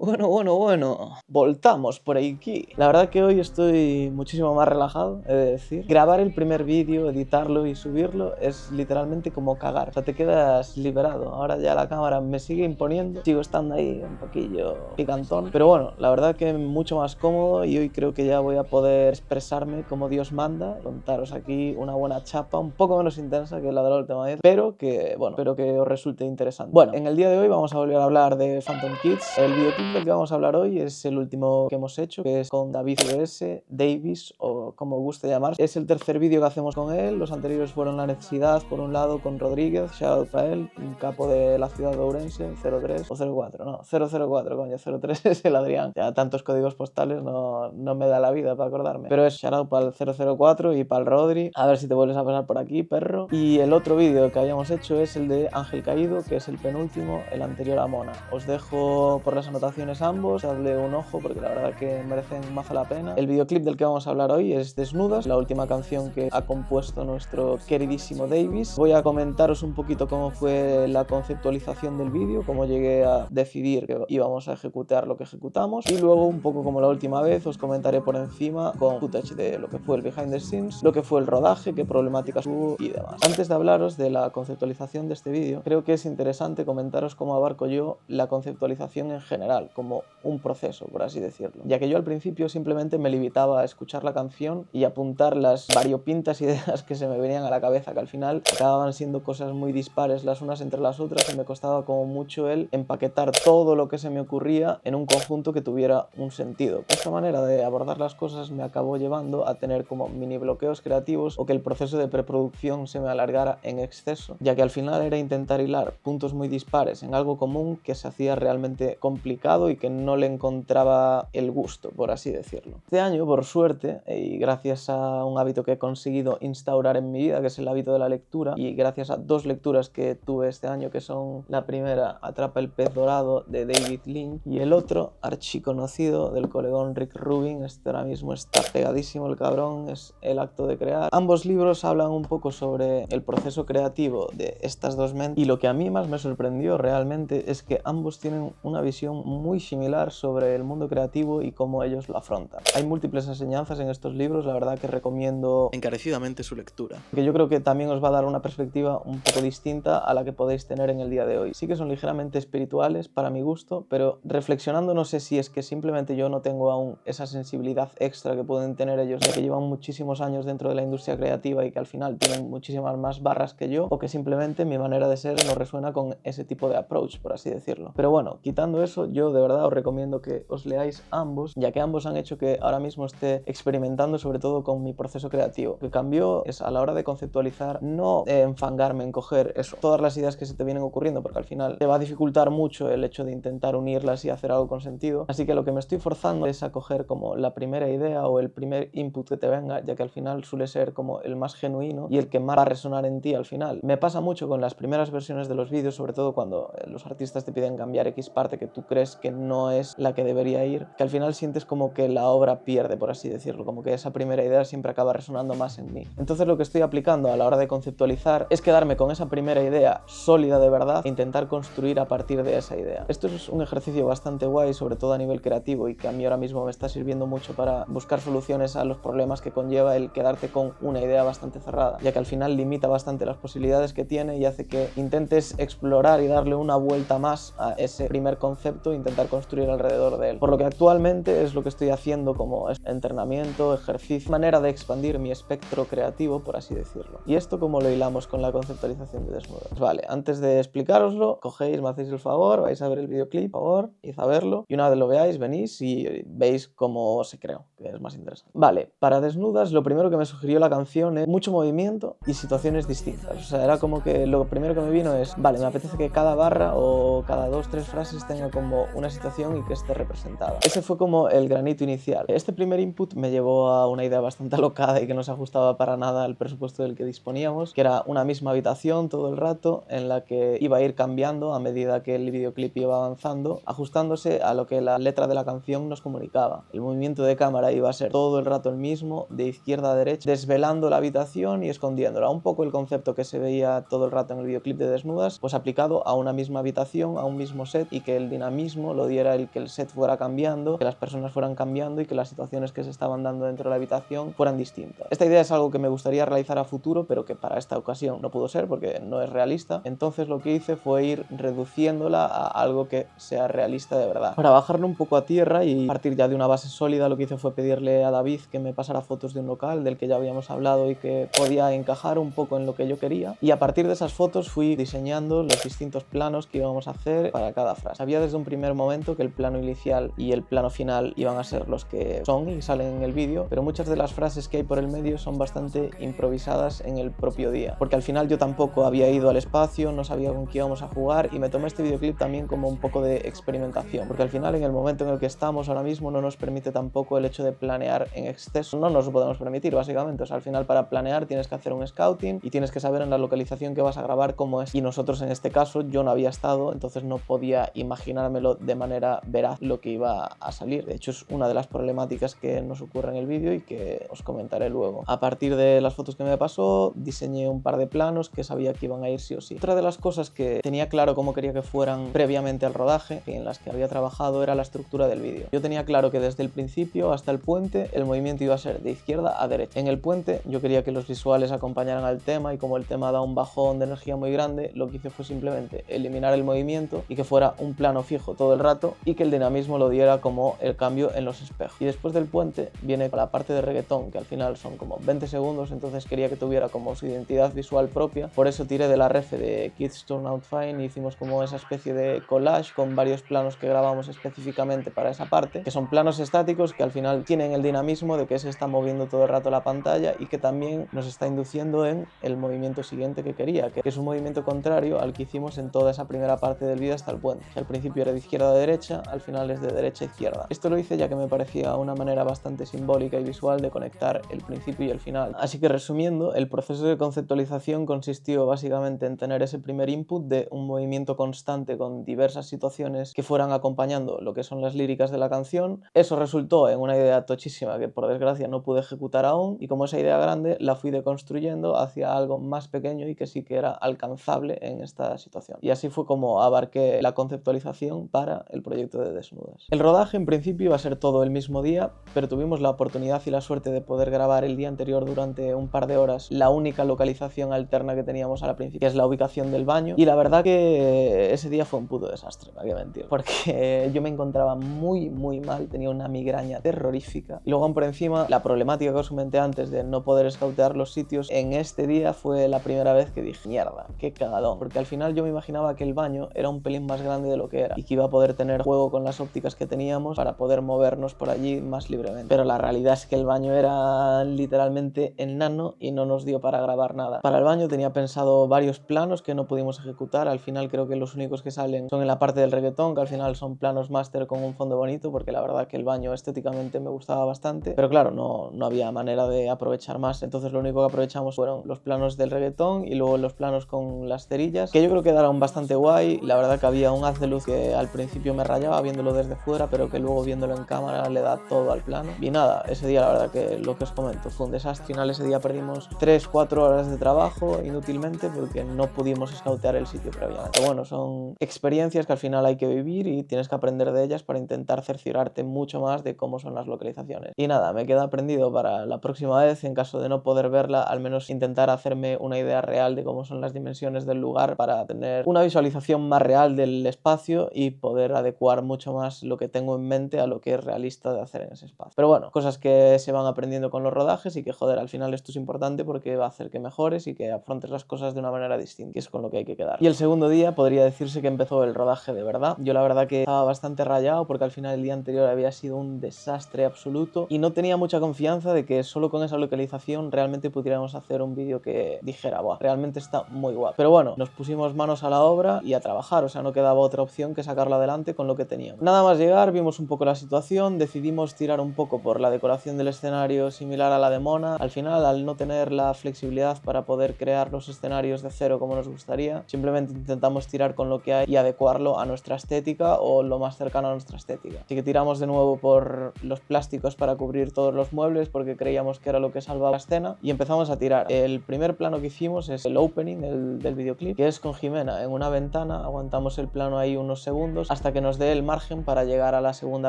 Bueno, voltamos por aquí. La verdad que hoy estoy muchísimo más relajado, he de decir. Grabar el primer vídeo, editarlo y subirlo es literalmente como cagar. O sea, te quedas liberado. Ahora ya la cámara me sigue imponiendo. Sigo estando ahí un poquillo picantón. Pero bueno, la verdad que mucho más cómodo y hoy creo que ya voy a poder expresarme como Dios manda. Contaros aquí una buena chapa, un poco menos intensa que la de la última vez, pero que, bueno, espero que os resulte interesante. Bueno, en el día de hoy vamos a volver a hablar de Phantom Kids. El videoclip del que vamos a hablar hoy es el último que hemos hecho, que es con David VS, Davis o como guste llamarse. Es el tercer vídeo que hacemos con él. Los anteriores fueron La Necesidad, por un lado, con Rodríguez, shout out para él, un capo de la ciudad de Ourense, 03 o 04, no, 004, coño, 03 es el Adrián. Ya tantos códigos postales no me da la vida para acordarme. Pero es shout out para el 004 y para el Rodri. A ver si te vuelves a pasar por aquí, perro. Y el otro vídeo que habíamos hecho es el de Ángel Caído, que es el penúltimo, el anterior a Mona. Os dejo por las anotaciones ambos, dadle un ojo porque la verdad que merecen mazo la pena. El videoclip del que vamos a hablar hoy es Desnudas, la última canción que ha compuesto nuestro queridísimo Davis. Voy a comentaros un poquito cómo fue la conceptualización del vídeo, cómo llegué a decidir que íbamos a ejecutar lo que ejecutamos y luego un poco como la última vez os comentaré por encima con footage de lo que fue el behind the scenes, lo que fue el rodaje, qué problemáticas hubo y demás. Antes de hablaros de la conceptualización de este vídeo, creo que es interesante comentaros cómo abarco yo la conceptualización en general, como un proceso, por así decirlo. Ya que yo al principio simplemente me limitaba a escuchar la canción y apuntar las variopintas ideas que se me venían a la cabeza, que al final acababan siendo cosas muy dispares las unas entre las otras y me costaba como mucho el empaquetar todo lo que se me ocurría en un conjunto que tuviera un sentido. Esta manera de abordar las cosas me acabó llevando a tener como mini bloqueos creativos o que el proceso de preproducción se me alargara en exceso, ya que al final era intentar hilar puntos muy dispares en algo común que se hacía realmente complicado y que no le encontraba el gusto, por así decirlo. Este año, por suerte, y gracias a un hábito que he conseguido instaurar en mi vida, que es el hábito de la lectura, y gracias a dos lecturas que tuve este año, que son la primera, Atrapa el pez dorado, de David Lynch, y el otro, archiconocido, del colegón Rick Rubin. Este ahora mismo está pegadísimo el cabrón, es El acto de crear. Ambos libros hablan un poco sobre el proceso creativo de estas dos mentes y lo que a mí más me sorprendió realmente es que ambos tienen una visión muy similar sobre el mundo creativo y cómo ellos lo afrontan. Hay múltiples enseñanzas en estos libros, la verdad que recomiendo encarecidamente su lectura, que yo creo que también os va a dar una perspectiva un poco distinta a la que podéis tener en el día de hoy. Sí que son ligeramente espirituales para mi gusto, pero reflexionando no sé si es que simplemente yo no tengo aún esa sensibilidad extra que pueden tener ellos, ya que llevan muchísimos años dentro de la industria creativa y que al final tienen muchísimas más barras que yo, o que simplemente mi manera de ser no resuena con ese tipo de approach, por así decirlo. Pero bueno, quitando eso, yo de verdad os recomiendo que os leáis ambos, ya que ambos han hecho que ahora mismo esté experimentando sobre todo con mi proceso creativo. Lo que cambió es a la hora de conceptualizar, no enfangarme en coger eso, todas las ideas que se te vienen ocurriendo, porque al final te va a dificultar mucho el hecho de intentar unirlas y hacer algo con sentido. Así que lo que me estoy forzando es a coger como la primera idea o el primer input que te venga, ya que al final suele ser como el más genuino y el que más va a resonar en ti al final. Me pasa mucho con las primeras versiones de los vídeos, sobre todo cuando los artistas te piden cambiar X parte que tú crees que no es la que debería ir, que al final sientes como que la obra pierde, por así decirlo, como que esa primera idea siempre acaba resonando más en mí. Entonces lo que estoy aplicando a la hora de conceptualizar es quedarme con esa primera idea sólida de verdad e intentar construir a partir de esa idea. Esto es un ejercicio bastante guay, sobre todo a nivel creativo, y que a mí ahora mismo me está sirviendo mucho para buscar soluciones a los problemas que conlleva el quedarte con una idea bastante cerrada, ya que al final limita bastante las posibilidades que tiene y hace que intentes explorar y darle una vuelta más a ese primer concepto e intentar construir alrededor de él. Por lo que actualmente es lo que estoy haciendo como entrenamiento, ejercicio, manera de expandir mi espectro creativo, por así decirlo. ¿Y esto cómo lo hilamos con la conceptualización de Desnudas? Vale, antes de explicároslo, cogéis, me hacéis el favor, vais a ver el videoclip, por favor, id a verlo, y una vez lo veáis, venís y veis cómo se creó, que es más interesante. Vale, para Desnudas lo primero que me sugirió la canción es mucho movimiento y situaciones distintas. O sea, era como que lo primero que me vino es, vale, me apetece que cada barra o cada 2-3 frases tenga como una situación y que esté representada. Ese fue como el granito inicial. Este primer input me llevó resultaba una idea bastante alocada y que no se ajustaba para nada al presupuesto del que disponíamos, que era una misma habitación todo el rato en la que iba a ir cambiando a medida que el videoclip iba avanzando, ajustándose a lo que la letra de la canción nos comunicaba. El movimiento de cámara iba a ser todo el rato el mismo, de izquierda a derecha, desvelando la habitación y escondiéndola. Un poco el concepto que se veía todo el rato en el videoclip de Desnudas, pues aplicado a una misma habitación, a un mismo set, y que el dinamismo lo diera el que el set fuera cambiando, que las personas fueran cambiando y que las situaciones que se estaban dando dentro de la habitación fueran distintas. Esta idea es algo que me gustaría realizar a futuro, pero que para esta ocasión no pudo ser porque no es realista. Entonces lo que hice fue ir reduciéndola a algo que sea realista de verdad. Para bajarlo un poco a tierra y partir ya de una base sólida, lo que hice fue pedirle a David que me pasara fotos de un local del que ya habíamos hablado y que podía encajar un poco en lo que yo quería, y a partir de esas fotos fui diseñando los distintos planos que íbamos a hacer para cada frase. Sabía desde un primer momento que el plano inicial y el plano final iban a ser los que son y salen en el vídeo, pero muchas de las frases que hay por el medio son bastante improvisadas en el propio día, porque al final yo tampoco había ido al espacio, no sabía con qué íbamos a jugar, y me tomé este videoclip también como un poco de experimentación, porque al final en el momento en el que estamos ahora mismo no nos permite tampoco el hecho de planear en exceso, no nos lo podemos permitir básicamente. O sea, al final para planear tienes que hacer un scouting y tienes que saber en la localización que vas a grabar cómo es, y nosotros en este caso yo no había estado, entonces no podía imaginármelo de manera veraz lo que iba a salir. De hecho es una de las problemáticas que nos ocurre en el vídeo y que os comentaré luego. A partir de las fotos que me pasó diseñé un par de planos que sabía que iban a ir sí o sí. Otra de las cosas que tenía claro cómo quería que fueran previamente al rodaje y en las que había trabajado era la estructura del vídeo. Yo tenía claro que desde el principio hasta el puente el movimiento iba a ser de izquierda a derecha. En el puente yo quería que los visuales acompañaran al tema, y como el tema da un bajón de energía muy grande, lo que hice fue simplemente eliminar el movimiento y que fuera un plano fijo todo el rato, y que el dinamismo lo diera como el cambio en los espejos. Y después del puente viene la parte de reggaetón, que al final son como 20 segundos, entonces quería que tuviera como su identidad visual propia. Por eso tiré de la ref de Kids Turn Out Fine y hicimos como esa especie de collage con varios planos que grabamos específicamente para esa parte, que son planos estáticos que al final tienen el dinamismo de que se está moviendo todo el rato la pantalla y que también nos está induciendo en el movimiento siguiente que quería, que es un movimiento contrario al que hicimos en toda esa primera parte del vídeo hasta el puente, que al principio era de izquierda a derecha, al final es de derecha a izquierda. Esto lo hice ya que me parecía una manera bastante simbólica y visual de conectar el principio y el final. Así que resumiendo, el proceso de conceptualización consistió básicamente en tener ese primer input de un movimiento constante con diversas situaciones que fueran acompañando lo que son las líricas de la canción. Eso resultó en una idea tochísima que por desgracia no pude ejecutar aún, y como esa idea grande la fui deconstruyendo hacia algo más pequeño y que sí que era alcanzable en esta situación. Y así fue como abarqué la conceptualización para el proyecto de Desnudas. El rodaje en principio iba a ser todo el mismo día, pero tuvimos la oportunidad y la suerte de poder grabar el día anterior durante un par de horas la única localización alterna que teníamos al principio, que es la ubicación del baño, y la verdad que ese día fue un puto desastre, no hay que mentir, porque yo me encontraba muy mal, tenía una migraña terrorífica, y luego aún por encima la problemática que os comenté antes de no poder escautear los sitios. En este día fue la primera vez que dije, mierda, qué cagadón, porque al final yo me imaginaba que el baño era un pelín más grande de lo que era y que iba a poder tener juego con las ópticas que teníamos para poder movernos por allí más libremente, pero la realidad es que el baño era literalmente enano y no nos dio para grabar nada. Para el baño tenía pensado varios planos que no pudimos ejecutar, al final creo que los únicos que salen son en la parte del reggaetón, que al final son planos máster con un fondo bonito, porque la verdad que el baño estéticamente me gustaba bastante, pero claro, no había manera de aprovechar más, entonces lo único que aprovechamos fueron los planos del reggaetón y luego los planos con las cerillas, que yo creo que quedaron bastante guay. La verdad que había un haz de luz que al principio me rayaba viéndolo desde fuera, pero que luego viéndolo en cámara le da todo al plano. Y nada, ese día la verdad que lo que os comento fue un desastre. Al final ese día perdimos 3-4 horas de trabajo inútilmente porque no pudimos scoutear el sitio previamente. Bueno, son experiencias que al final hay que vivir y tienes que aprender de ellas para intentar cerciorarte mucho más de cómo son las localizaciones. Y nada, me queda aprendido para la próxima vez, en caso de no poder verla, al menos intentar hacerme una idea real de cómo son las dimensiones del lugar para tener una visualización más real del espacio y poder adecuar mucho más lo que tengo en mente a lo que es realista de hacer en ese espacio. Pero bueno, cosas que se van aprendiendo con los rodajes y que, joder, al final esto es importante porque va a hacer que mejores y que afrontes las cosas de una manera distinta, y es con lo que hay que quedar. Y el segundo día podría decirse que empezó el rodaje de verdad. Yo la verdad que estaba bastante rayado porque al final el día anterior había sido un desastre absoluto y no tenía mucha confianza de que solo con esa localización realmente pudiéramos hacer un vídeo que dijera, buah, realmente está muy guapo. Pero bueno, nos pusimos manos a la obra y a trabajar, o sea, no quedaba otra opción que sacarlo adelante con lo que teníamos. Nada más llegar, vimos un poco la situación, decidimos tirar un poco por la decoración creación del escenario similar a la de Mona. Al final, al no tener la flexibilidad para poder crear los escenarios de cero como nos gustaría, simplemente intentamos tirar con lo que hay y adecuarlo a nuestra estética o lo más cercano a nuestra estética. Así que tiramos de nuevo por los plásticos para cubrir todos los muebles porque creíamos que era lo que salvaba la escena y empezamos a tirar. El primer plano que hicimos es el opening del videoclip, que es con Jimena en una ventana. Aguantamos el plano ahí unos segundos hasta que nos dé el margen para llegar a la segunda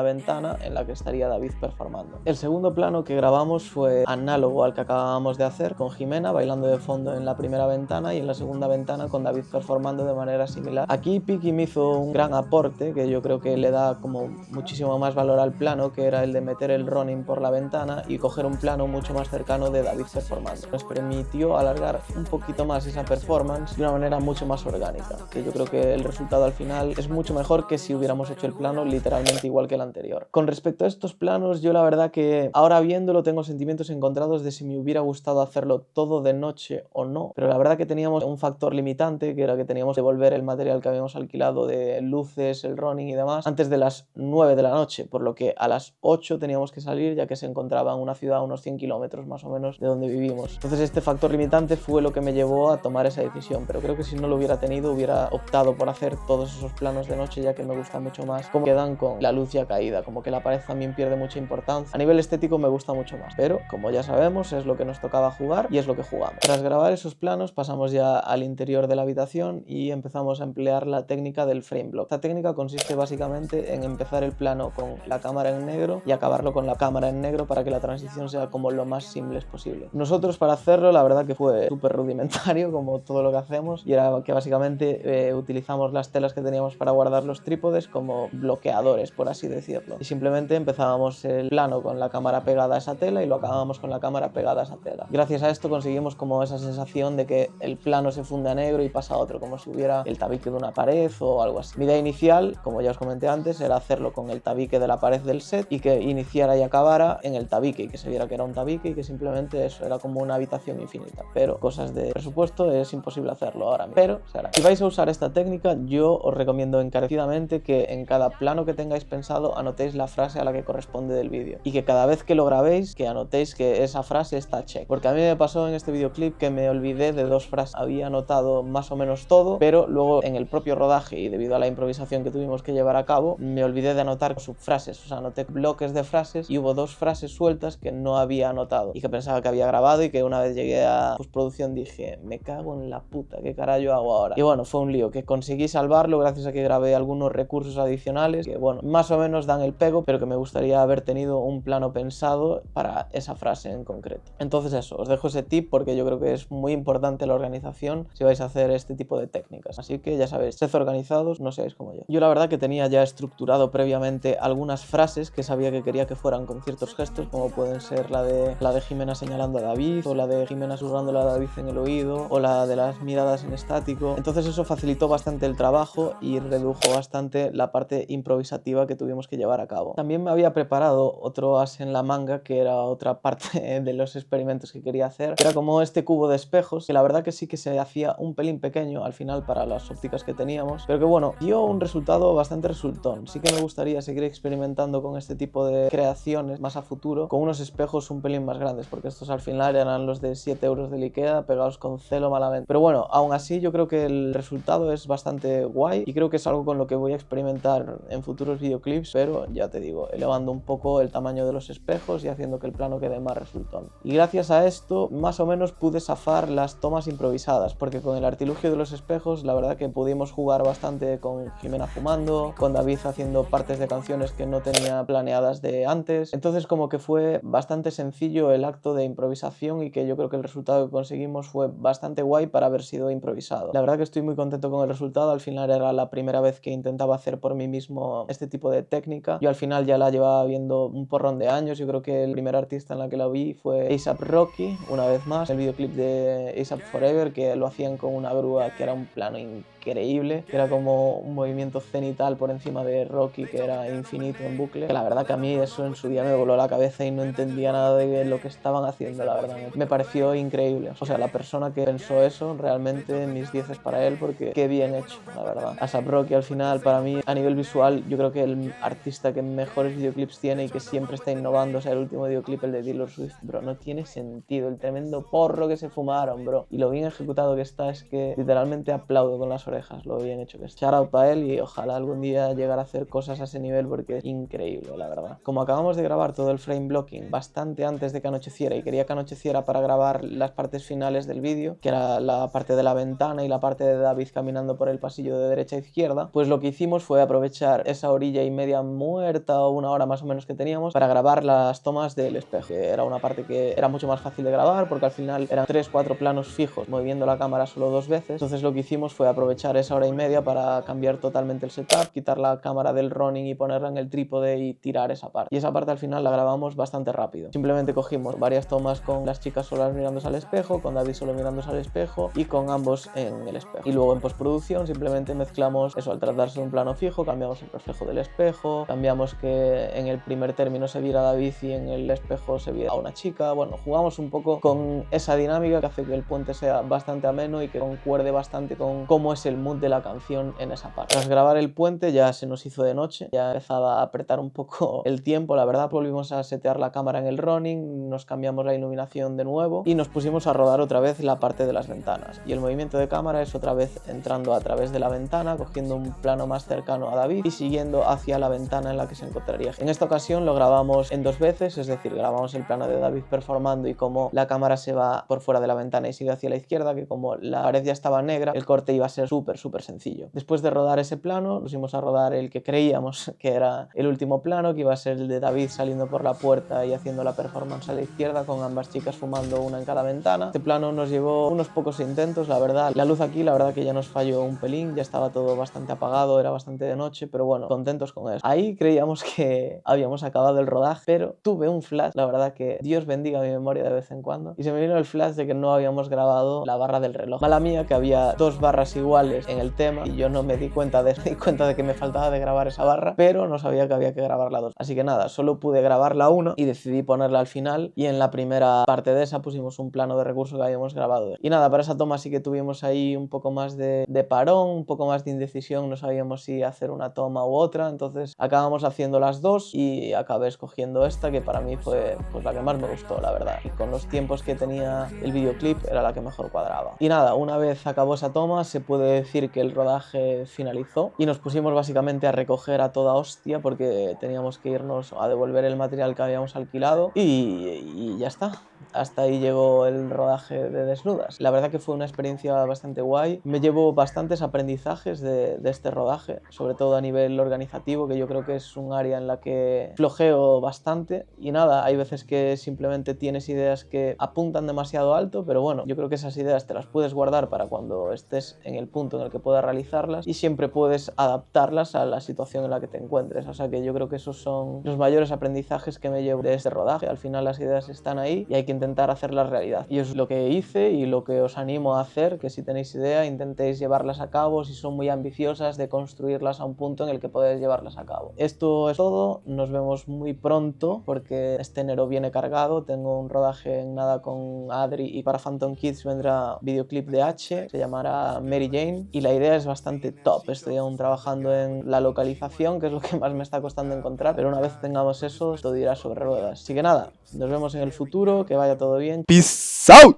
ventana en la que estaría David performando. El segundo plano que grabamos fue análogo al que acabábamos de hacer, con Jimena bailando de fondo en la primera ventana y en la segunda ventana con David performando de manera similar. Aquí Piki me hizo un gran aporte que yo creo que le da como muchísimo más valor al plano, que era el de meter el running por la ventana y coger un plano mucho más cercano de David performando. Nos permitió alargar un poquito más esa performance de una manera mucho más orgánica, que yo creo que el resultado al final es mucho mejor que si hubiéramos hecho el plano literalmente igual que el anterior. Con respecto a estos planos, yo la verdad que ahora viéndolo tengo sentimientos encontrados de si me hubiera gustado hacerlo todo de noche o no, pero la verdad que teníamos un factor limitante, que era que teníamos que devolver el material que habíamos alquilado de luces, el running y demás antes de las 9 de la noche, por lo que a las 8 teníamos que salir, ya que se encontraba en una ciudad a unos 100 kilómetros más o menos de donde vivimos. Entonces este factor limitante fue lo que me llevó a tomar esa decisión, pero creo que si no lo hubiera tenido hubiera optado por hacer todos esos planos de noche, ya que me gusta mucho más cómo quedan con la luz ya caída, como que la pared también pierde mucha importancia. A nivel estético me gusta mucho más, pero como ya sabemos es lo que nos tocaba jugar y es lo que jugamos. Tras grabar esos planos pasamos ya al interior de la habitación y empezamos a emplear la técnica del frame block. Esta técnica consiste básicamente en empezar el plano con la cámara en negro y acabarlo con la cámara en negro para que la transición sea como lo más simple posible. Nosotros para hacerlo la verdad que fue súper rudimentario como todo lo que hacemos, y era que básicamente utilizamos las telas que teníamos para guardar los trípodes como bloqueadores, por así decirlo, y simplemente empezábamos el plano con la cámara pegada a esa tela y lo acabábamos con la cámara pegada a esa tela. Gracias a esto conseguimos como esa sensación de que el plano se funde a negro y pasa a otro, como si hubiera el tabique de una pared o algo así. Mi idea inicial, como ya os comenté antes, era hacerlo con el tabique de la pared del set y que iniciara y acabara en el tabique y que se viera que era un tabique y que simplemente eso era como una habitación infinita, pero cosas de presupuesto es imposible hacerlo ahora mismo, pero se hará. Si vais a usar esta técnica, yo os recomiendo encarecidamente que en cada plano que tengáis pensado anotéis la frase a la que corresponde del vídeo y que cada vez que lo grabéis que anotéis que esa frase está check, porque a mí me pasó en este videoclip que me olvidé de dos frases. Había anotado más o menos todo, pero luego en el propio rodaje y debido a la improvisación que tuvimos que llevar a cabo me olvidé de anotar subfrases, o sea, anoté bloques de frases y hubo dos frases sueltas que no había anotado y que pensaba que había grabado y que una vez llegué a postproducción dije, me cago en la puta, ¿qué carajo hago ahora? Y bueno, fue un lío que conseguí salvarlo gracias a que grabé algunos recursos adicionales que bueno, más o menos dan el pego, pero que me gustaría haber tenido un plano pensado para esa frase en concreto. Entonces eso, os dejo ese tip porque yo creo que es muy importante la organización si vais a hacer este tipo de técnicas. Así que ya sabéis, sed organizados, no seáis como yo. Yo la verdad que tenía ya estructurado previamente algunas frases que sabía que quería que fueran con ciertos gestos, como pueden ser la de Jimena señalando a David, o la de Jimena susurrándole a David en el oído, o la de las miradas en estático. Entonces eso facilitó bastante el trabajo y redujo bastante la parte improvisativa que tuvimos que llevar a cabo. También me había preparado otro as en la manga, que era otra parte de los experimentos que quería hacer, que era como este cubo de espejos, que la verdad que sí que se hacía un pelín pequeño al final para las ópticas que teníamos, pero que bueno, dio un resultado bastante resultón. Sí que me gustaría seguir experimentando con este tipo de creaciones más a futuro, con unos espejos un pelín más grandes, porque estos al final eran los de 7 euros del Ikea, pegados con celo malamente. Pero bueno, aún así yo creo que el resultado es bastante guay y creo que es algo con lo que voy a experimentar en futuros videoclips, pero ya te digo, elevando un poco el tamaño de los espejos y haciendo que el plano quede más resultón. Y gracias a esto, más o menos pude zafar las tomas improvisadas, porque con el artilugio de los espejos, la verdad que pudimos jugar bastante con Jimena fumando, con David haciendo partes de canciones que no tenía planeadas de antes. Entonces como que fue bastante sencillo el acto de improvisación y que yo creo que el resultado que conseguimos fue bastante guay para haber sido improvisado. La verdad que estoy muy contento con el resultado. Al final era la primera vez que intentaba hacer por mí mismo este tipo de técnica. Yo al final ya la llevaba viendo un porrón de años. Yo creo que el primer artista en la que la vi fue A$AP Rocky, una vez más, el videoclip de A$AP Forever, que lo hacían con una grúa que era un plano increíble, que era como un movimiento cenital por encima de Rocky, que era infinito en bucle, que la verdad que a mí eso en su día me voló la cabeza y no entendía nada de lo que estaban haciendo, la verdad, me pareció increíble. O sea, la persona que pensó eso, realmente mis 10 es para él, porque qué bien hecho, la verdad. A$ap Rocky al final, para mí, a nivel visual, yo creo que el artista que mejores videoclips tiene y que siempre está innovando. O sea, el último videoclip, el de Taylor Swift, bro, no tiene sentido, el tremendo porro que se fumaron, bro, y lo bien ejecutado que está, es que literalmente aplaudo con las orejas lo bien hecho que está. Shout out para él y ojalá algún día llegar a hacer cosas a ese nivel, porque es increíble, la verdad. Como acabamos de grabar todo el frame blocking bastante antes de que anocheciera y quería que anocheciera para grabar las partes finales del vídeo, que era la parte de la ventana y la parte de David caminando por el pasillo de derecha a izquierda, pues lo que hicimos fue aprovechar esa orilla y media muerta o una hora más o menos que teníamos para grabar las tomas del espejo, que era una parte que era mucho más fácil de grabar porque al final eran 3-4 planos fijos moviendo la cámara solo 2 veces. Entonces lo que hicimos fue aprovechar esa hora y media para cambiar totalmente el setup, quitar la cámara del running y ponerla en el trípode y tirar esa parte. Y esa parte al final la grabamos bastante rápido. Simplemente cogimos varias tomas con las chicas solas mirándose al espejo, con David solo mirándose al espejo y con ambos en el espejo. Y luego en postproducción simplemente mezclamos eso, al tratarse de un plano fijo, cambiamos el reflejo del espejo, cambiamos que en el primer término se viera David y en el espejo se viera a una chica. Bueno, jugamos un poco con esa dinámica que hace que el puente sea bastante ameno y que concuerde bastante con cómo es el mood de la canción en esa parte. Tras grabar el puente ya se nos hizo de noche, ya empezaba a apretar un poco el tiempo, la verdad. Volvimos a setear la cámara en el running, nos cambiamos la iluminación de nuevo y nos pusimos a rodar otra vez la parte de las ventanas. Y el movimiento de cámara es otra vez entrando a través de la ventana, cogiendo un plano más cercano a David y siguiendo hacia la ventana en la que se encontraría. En esta ocasión lo grabamos en 2 veces, es decir, grabamos el plano de David performando y cómo la cámara se va por fuera de la ventana y sigue hacia la izquierda, que como la pared ya estaba negra, el corte iba a ser súper sencillo. Después de rodar ese plano, pusimos a rodar el que creíamos que era el último plano, que iba a ser el de David saliendo por la puerta y haciendo la performance a la izquierda con ambas chicas fumando una en cada ventana. Este plano nos llevó unos pocos intentos, la verdad. La luz aquí, la verdad que ya nos falló un pelín, ya estaba todo bastante apagado, era bastante de noche, pero bueno, contentos con eso. Ahí creíamos que habíamos acabado el rodaje, pero tuve un flash, la verdad que Dios bendiga mi memoria de vez en cuando, y se me vino el flash de que no habíamos grabado la barra del reloj. Mala mía que había 2 barras iguales en el tema y yo no me di cuenta de eso, me di cuenta de que me faltaba de grabar esa barra, pero no sabía que había que grabar la 2. Así que nada, solo pude grabar la 1 y decidí ponerla al final, y en la primera parte de esa pusimos un plano de recurso que habíamos grabado. Y nada, para esa toma sí que tuvimos ahí un poco más de parón, un poco más de indecisión, no sabíamos si hacer una toma u otra, entonces acabamos haciendo las 2 y acabé escogiendo esta, que para mí fue pues la que más me gustó, la verdad, y con los tiempos que tenía el videoclip era la que mejor cuadraba. Y nada, una vez acabó esa toma se puede decir que el rodaje finalizó y nos pusimos básicamente a recoger a toda hostia porque teníamos que irnos a devolver el material que habíamos alquilado y ya está. Hasta ahí llegó el rodaje de Desnudas. La verdad que fue una experiencia bastante guay. Me llevo bastantes aprendizajes de este rodaje, sobre todo a nivel organizativo, que yo creo que es un área en la que flojeo bastante. Y nada, hay veces que simplemente tienes ideas que apuntan demasiado alto, pero bueno, yo creo que esas ideas te las puedes guardar para cuando estés en el punto en el que puedas realizarlas y siempre puedes adaptarlas a la situación en la que te encuentres. O sea que yo creo que esos son los mayores aprendizajes que me llevo de este rodaje. Al final las ideas están ahí y hay que intentar hacerlas realidad. Y es lo que hice y lo que os animo a hacer, que si tenéis idea intentéis llevarlas a cabo, si son muy ambiciosas, de construirlas a un punto en el que podáis llevarlas a cabo. Esto es todo, nos vemos muy pronto porque este enero viene cargado, tengo un rodaje en nada con Adri y para Phantom Kids vendrá videoclip de H, se llamará Mary Jane y la idea es bastante top. Estoy aún trabajando en la localización, que es lo que más me está costando encontrar, pero una vez tengamos eso todo irá sobre ruedas. Así que nada, nos vemos en el futuro, que vaya todo bien. Peace out.